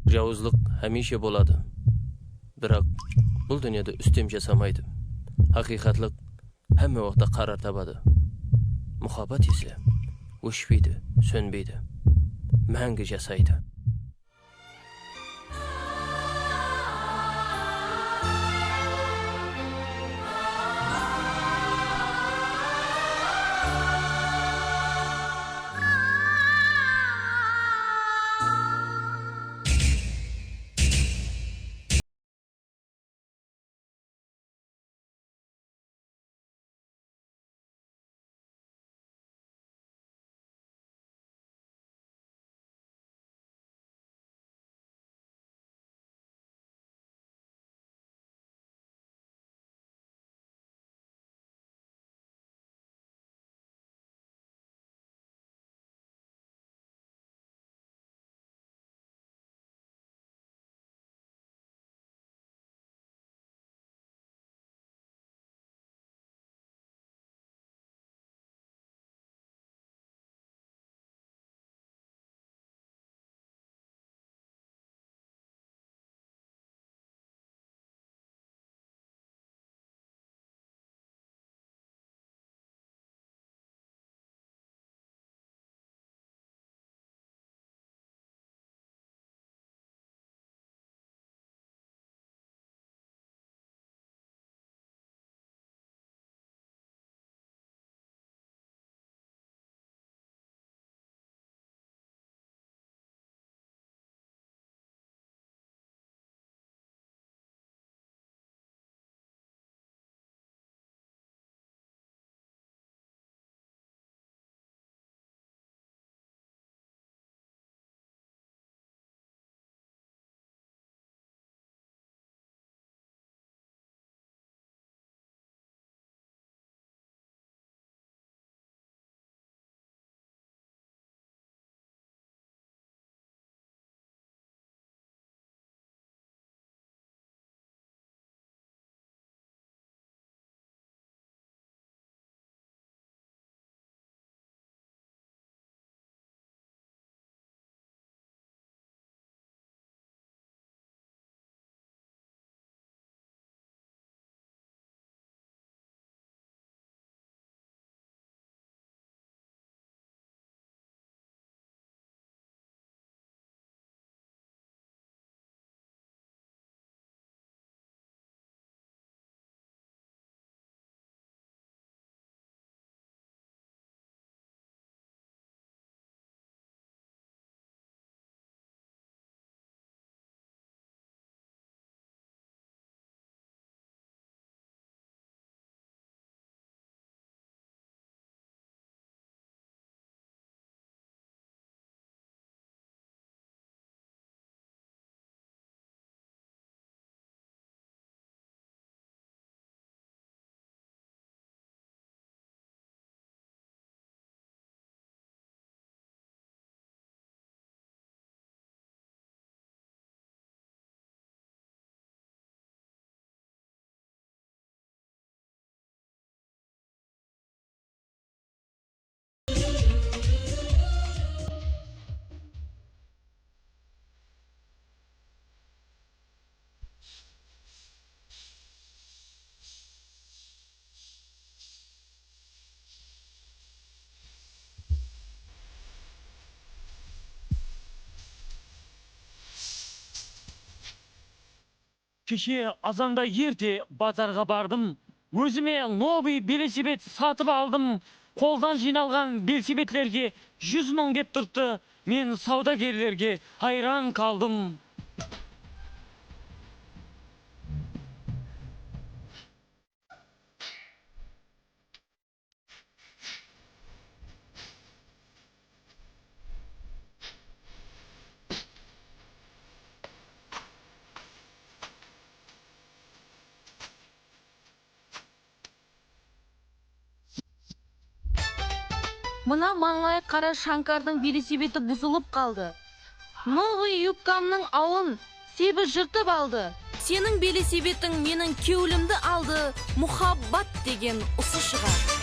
Javuzluq hamisha bo'ladi. Biroq bu dunyoda ustim jasamaydi. Haqiqatlik hamma vaqtda qaror topadi. Muhabbat esa o'chmaydi, so'nmaydi. Mangu jasaydi. Kişi azanda yerdi bazarga bardım. Özüme новый велосипед сатып aldım. Koldan жиналган велосипедlerге 100 мың кеп turttu. Men savdagерlerге hayran kaldım. Мына маңай қара Шанкардың велосипеті бұзылып қалды. Новый юбкамның ауын себі жыртып алды. Сенің велосипетің менің кеулімді алды. Мұхаббат деген осы шығар.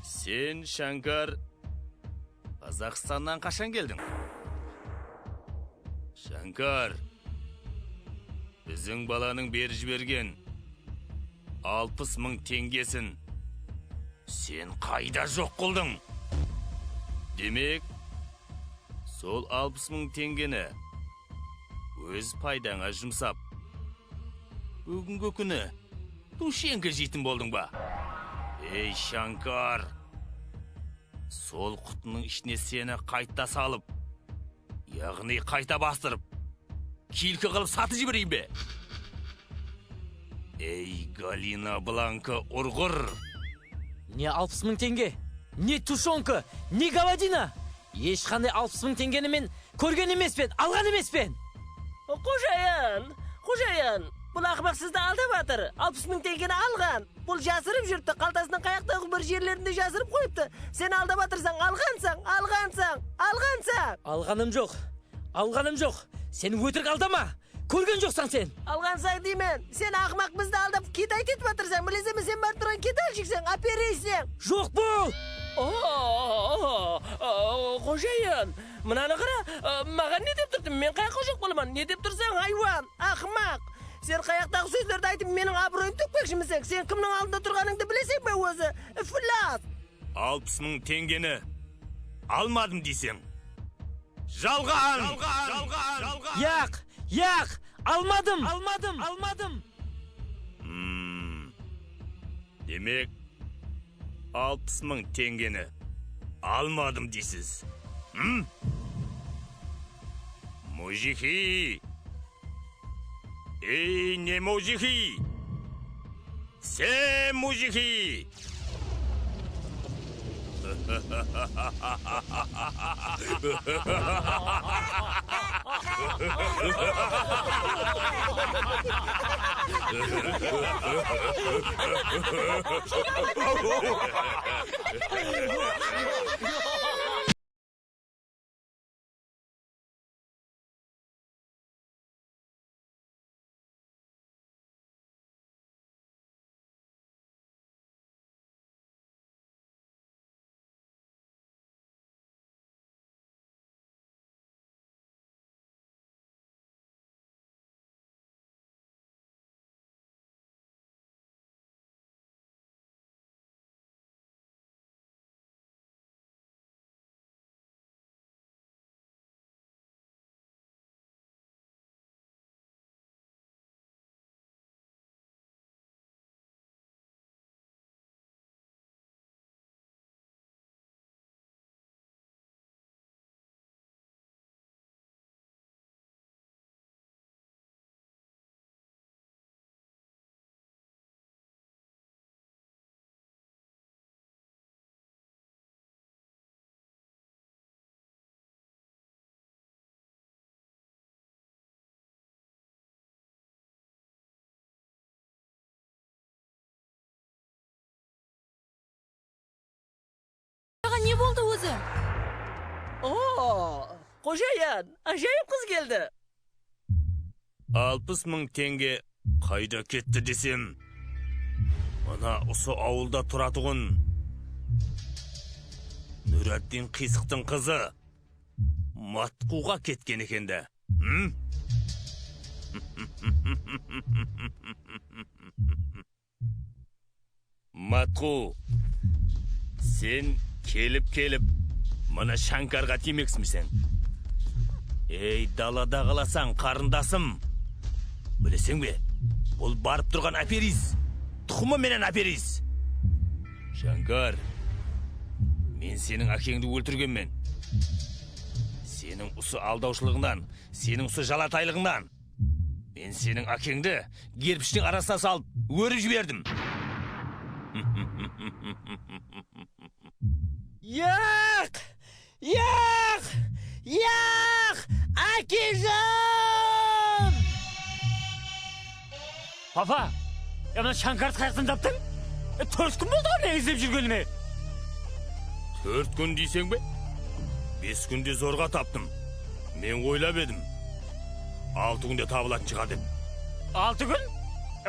Sen Shankar Қазақстаннан қашан келдің? Shankar, біздің баланың бері жіберген 60.000 теңгесін сен қайда жоқ қылдың? Демек, сол 60.000 теңгені өз пайдаңа жұмсап, бүгінгі күні Душенге жейтін болдың ба? Ей, Shankar, сол құтының ішіне сені қайта салып, яғни қайта бастырып, килкі қылып сатып жіберейін бе? Ей, Галина Бланка ұрғыр! Не 60.000 теңге, не тушонка, не говядина. Ешқандай 60.000 теңгені мен көрген емеспен, алған емеспен. Қожайын, бұл ақымақ сізді алдап жатыр. 60.000 теңгені алған. Бұл жасырып жүрді, қалтасының қаяқтағы бір жерлерінде жасырып қойыпты. Сен алдап жатырсың, алғансың. Алғаным жоқ. Сен өтірік алдама. Көрген жоқсың сен. Алғансың деймен. Сен ақымақ бізді алдап кет айтып жатырсың. Білесің, сен барып тұрған кет алшықсың, оперейсің. Жоқ бұл. Қожайын, мынаны қара, маған не деп тұрдың? Мен қаяққа жоқ боламын. Не деп тұрсың, айуан, ақымақ? Сен қаяқтағы сөздерді айтып, менің абыройым төкпекшімісің? Сен кімнің алдында тұрғаныңды білесің бе өзі? Үфілас! 60.000 теңгені алмадым дейсің. Жалған! Яқ, алмадым. Демек, 60.000 теңгені алмадым дейсіз. Мужики! Ей, не мужики! Все мужики! Не болды өзі? Қожайын, ажайып қыз келді. 60.000 теңге қайда кетті десем, ана осы ауылда тұратұғын Нүрәддин Қисықтың қызы Матқуға кеткен екенді. Матқу, сен келіп, мұны Шанкарға тимексімісен? Ей, далада қаласаң, қарындасым. Білесің бе, бұл барып тұрған апериз. Тұқымы менен апериз. Шанкар, мен сенің әкеңді өлтіргенмен. Сенің ұсы алдаушылығынан, сенің ұсы жалатайлығынан. Мен сенің әкеңді керпіштің арасына салып, өріп жібердім. Яқ! Әкежан! Папа, мына Шанкарды қаяқтан таптың? Төрт күн болды ғой не іздеп жүргеніме? 4 күн дейсең бе? 5 күнде зорға таптым. Мен ойлап едім. 6 күнде табылатын шығар деп. 6 күн?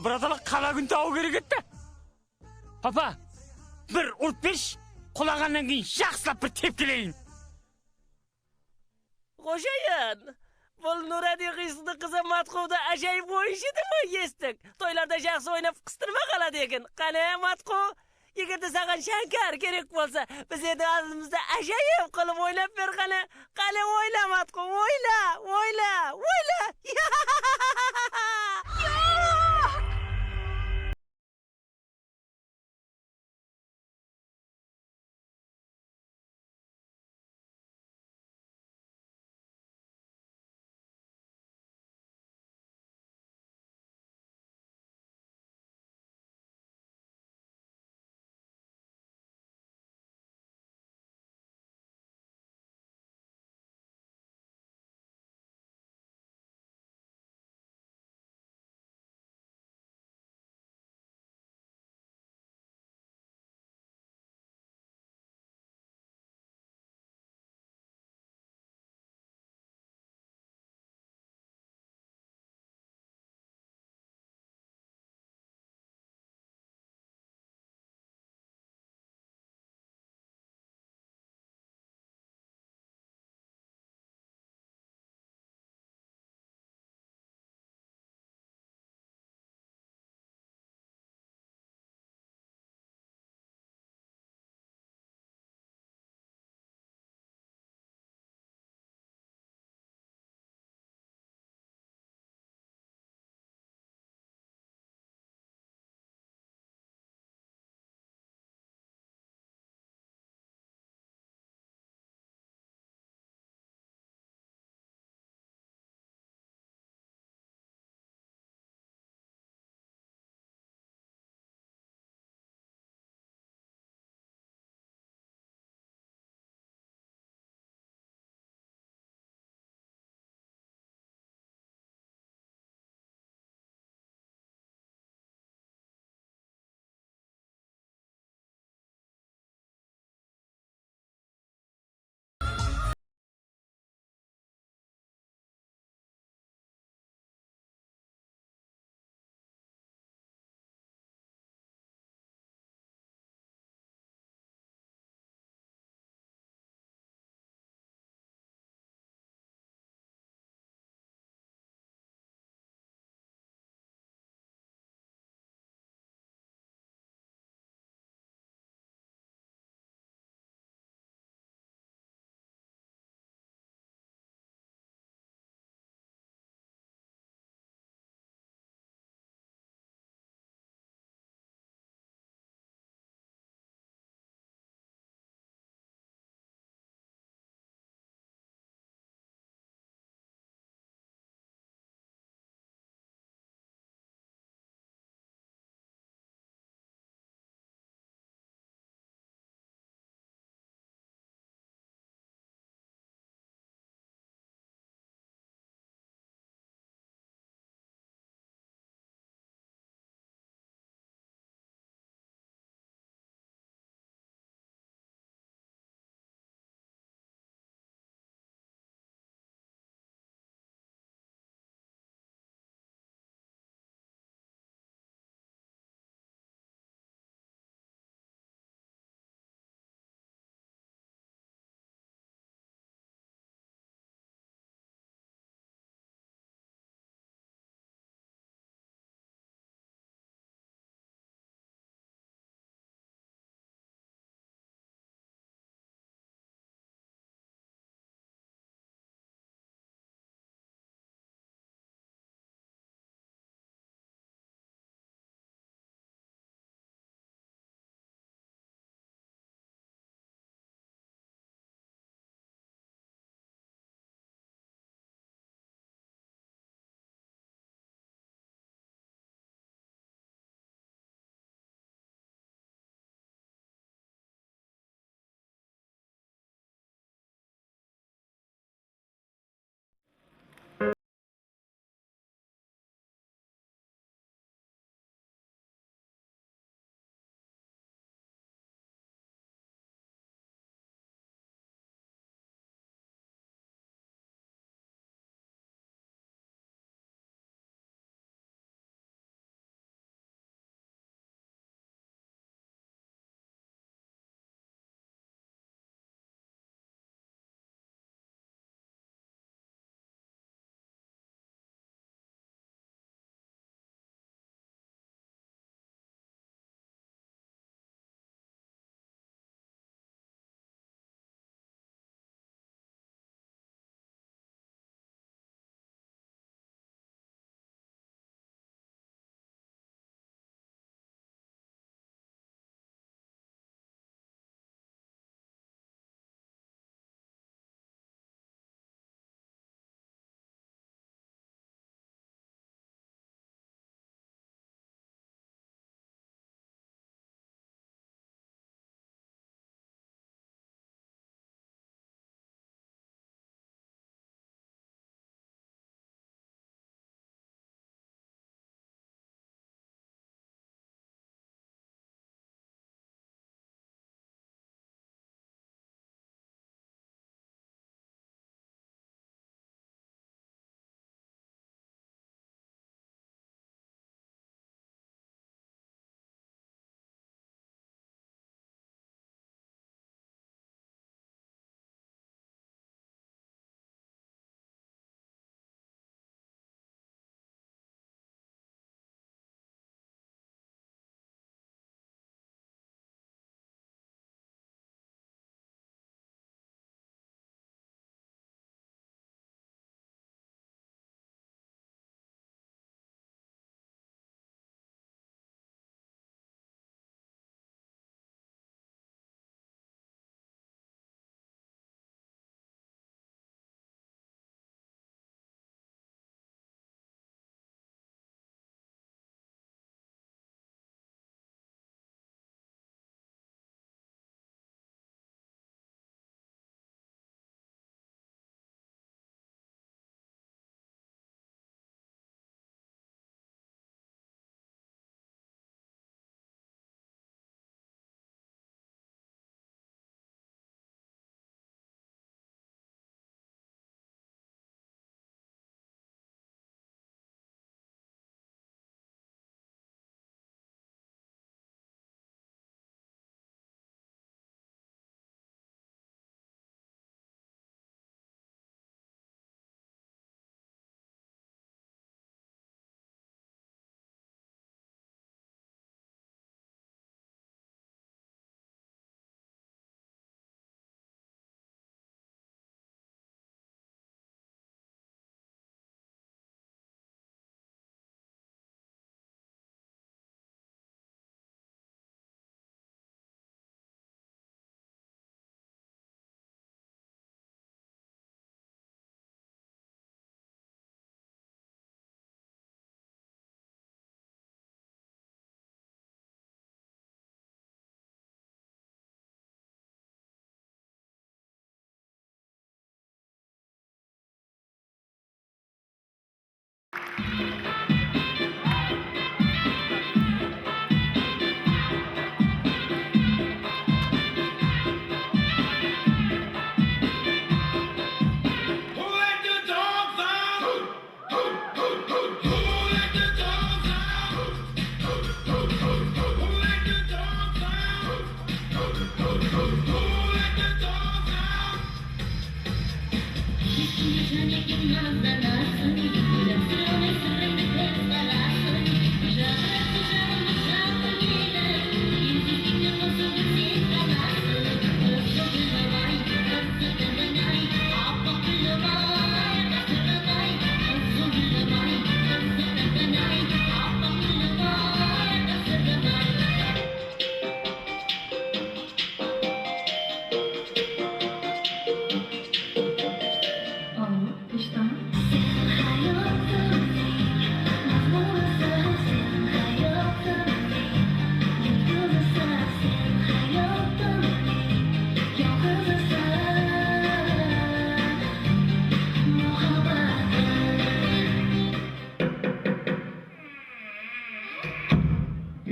Браталық қала күн тауы керек етті. Папа, бір ұрт беш, құлағаннан кейін жақсылап бір тепкілейін. Қошайын, бұл Нұрәди қисынды қызы Матқуды ажайып ойыншы еді ма естік? Тойларда жақсы ойнап қыстырма қала деген. Қане, Матқу? Егерде саған шанкар керек болса, біз еді алдымызда ажайып қылып ойлап бер қане. Қане ойла, Матқу, ойла, ойла, ойла.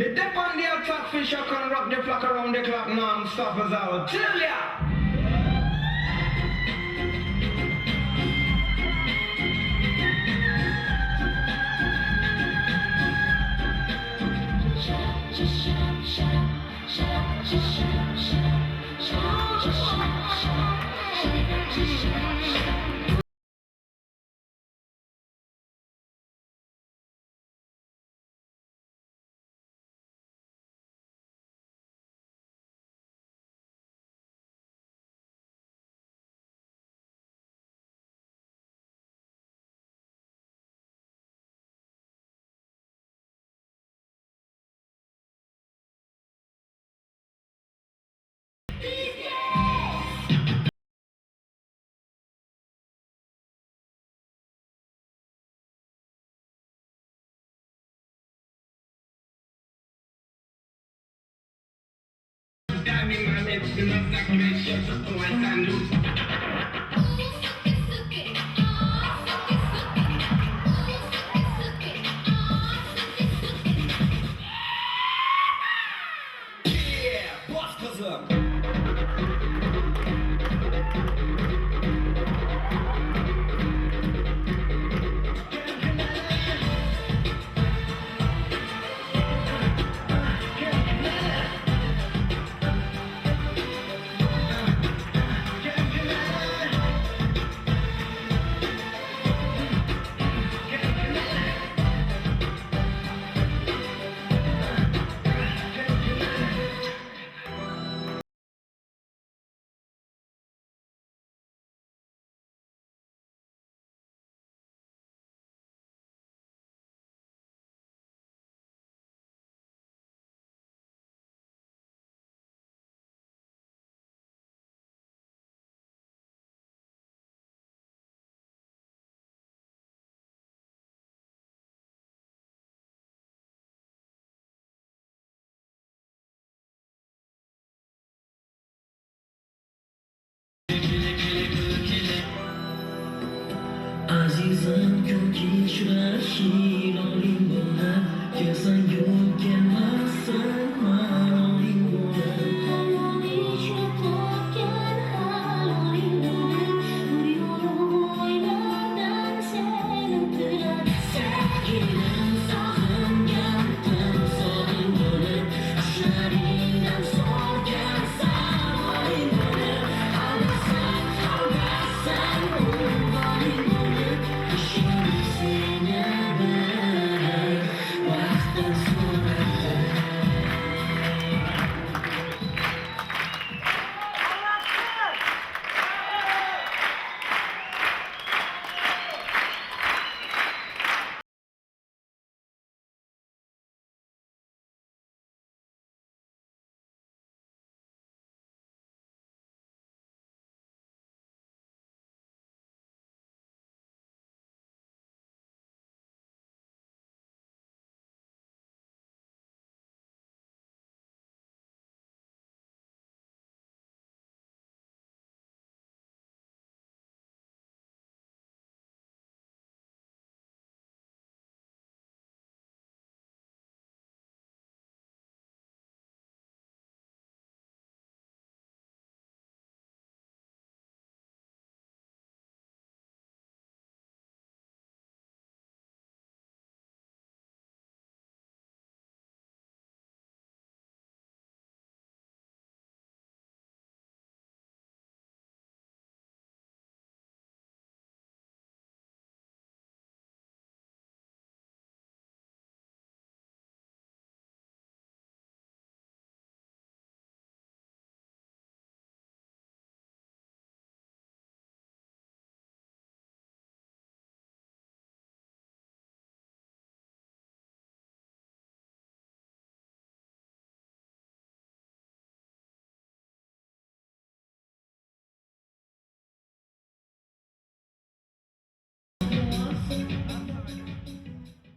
Me dip on the attack fish, I can rock the flock around the clock non-stop as I will tell ya. عزیزم کن که شوخی